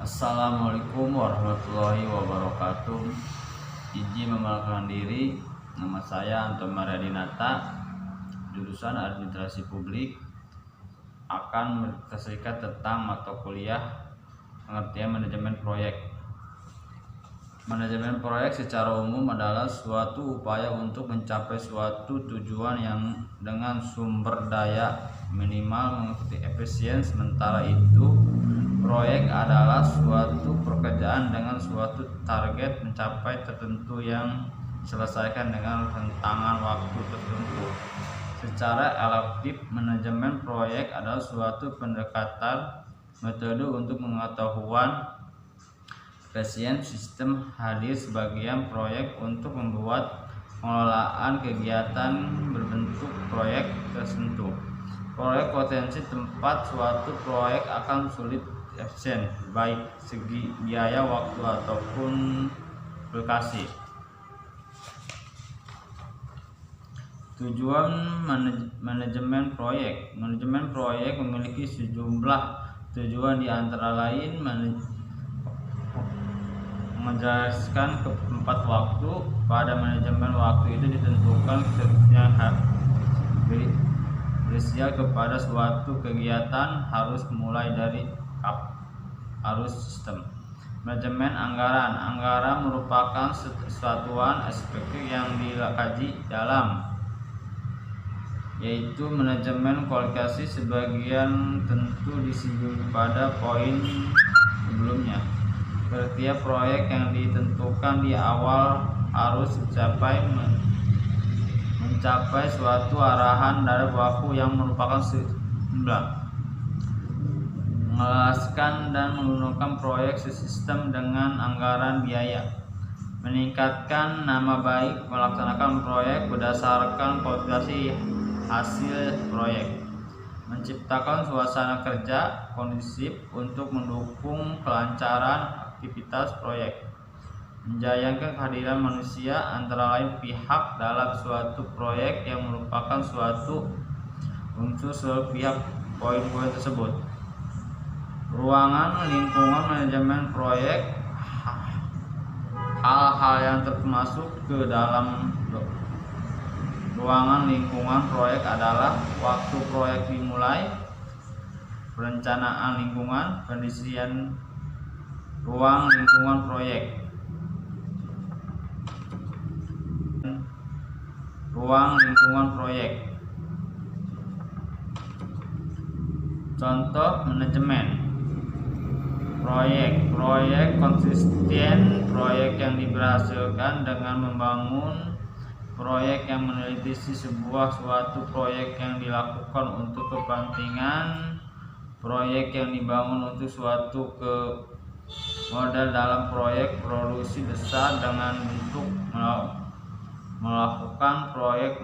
Assalamualaikum warahmatullahi wabarakatuh. Izin memperkenalkan diri, nama saya Anton Mariadinata, jurusan Administrasi Publik, akan bercerita tentang mata kuliah pengertian manajemen proyek. Manajemen proyek secara umum adalah suatu upaya untuk mencapai suatu tujuan yang dengan sumber daya minimal mengikuti efisien. Sementara itu, proyek adalah suatu pekerjaan dengan suatu target mencapai tertentu yang diselesaikan dengan rentangan waktu tertentu. Secara elektif, manajemen proyek adalah suatu pendekatan metode untuk pengetahuan efisien sistem hadir sebagian proyek untuk membuat pengelolaan kegiatan berbentuk proyek tertentu. Proyek potensi tempat suatu proyek akan sulit efisien baik segi biaya, waktu ataupun lokasi. Tujuan manajemen proyek. Manajemen proyek memiliki sejumlah tujuan, di antara lain menjelaskan ke tempat waktu. Pada manajemen waktu itu ditentukan krusial kepada suatu kegiatan harus mulai dari arus sistem. Manajemen anggaran. Anggaran merupakan satuan aspek yang dikaji dalam, yaitu manajemen kualifikasi. Sebagian tentu disinggung pada poin sebelumnya. Setiap proyek yang ditentukan di awal harus mencapai suatu arahan dari baku yang merupakan sejumlah. Menjelaskan dan menggunakan proyek sistem dengan anggaran biaya. Meningkatkan nama baik melaksanakan proyek berdasarkan kualifikasi hasil proyek. Menciptakan suasana kerja kondusif untuk mendukung kelancaran aktivitas proyek. Menjayankan kehadiran manusia, antara lain pihak dalam suatu proyek yang merupakan suatu unsur seluruh pihak. Poin-poin tersebut. Ruangan lingkungan manajemen proyek. Hal-hal yang termasuk ke dalam ruangan lingkungan proyek adalah waktu proyek dimulai, perencanaan lingkungan, pendisian ruang lingkungan proyek, ruang lingkungan proyek. Contoh manajemen proyek. Proyek konsisten, proyek yang diberhasilkan dengan membangun proyek yang meneliti sebuah suatu proyek yang dilakukan untuk kepentingan proyek yang dibangun untuk suatu model dalam proyek produksi besar dengan bentuk melakukan proyek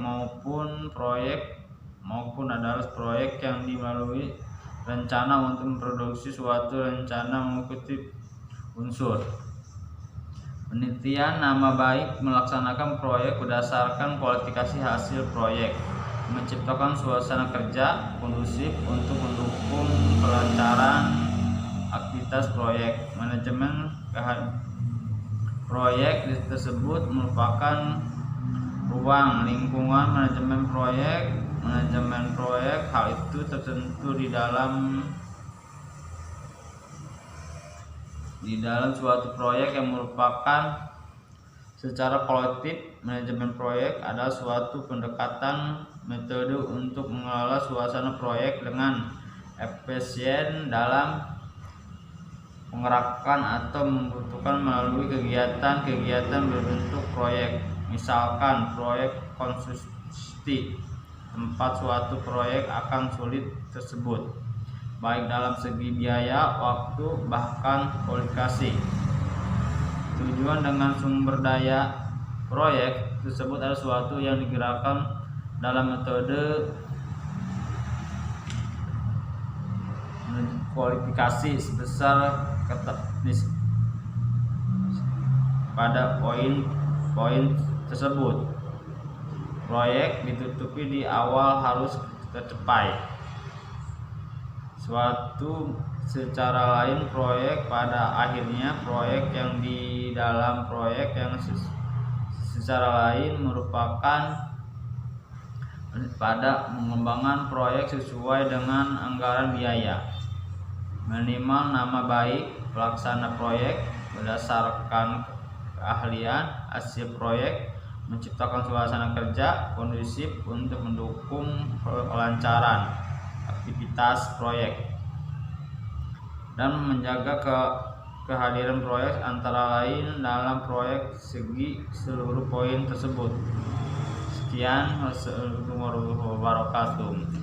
maupun adalah proyek yang melalui rencana untuk memproduksi suatu rencana mengikuti unsur. Penelitian nama baik melaksanakan proyek berdasarkan kualifikasi hasil proyek. Menciptakan suasana kerja kondusif untuk mendukung kelancaran aktivitas proyek. Manajemen proyek tersebut merupakan ruang lingkungan manajemen proyek. Manajemen proyek, hal itu tertentu di dalam suatu proyek yang merupakan secara kolektif. Manajemen proyek adalah suatu pendekatan metode untuk mengelola suasana proyek dengan efisien dalam mengerahkan atau membutuhkan melalui kegiatan berbentuk proyek. Misalkan proyek konstruksi tempat suatu proyek akan sulit tersebut, baik dalam segi biaya, waktu, bahkan kualifikasi. Tujuan dengan sumber daya proyek tersebut adalah suatu yang digerakkan dalam metode kualifikasi sebesar keteknis. Pada poin tersebut, proyek ditutupi di awal harus tercapai suatu secara lain proyek pada akhirnya proyek yang di dalam proyek yang secara lain merupakan pada mengembangkan proyek sesuai dengan anggaran biaya. Minimal nama baik pelaksana proyek berdasarkan keahlian hasil proyek, menciptakan suasana kerja kondusif untuk mendukung kelancaran aktivitas proyek dan menjaga kehadiran proyek antara lain dalam proyek segi seluruh poin tersebut. Sekian, wassalamualaikum warahmatullahi wabarakatuh.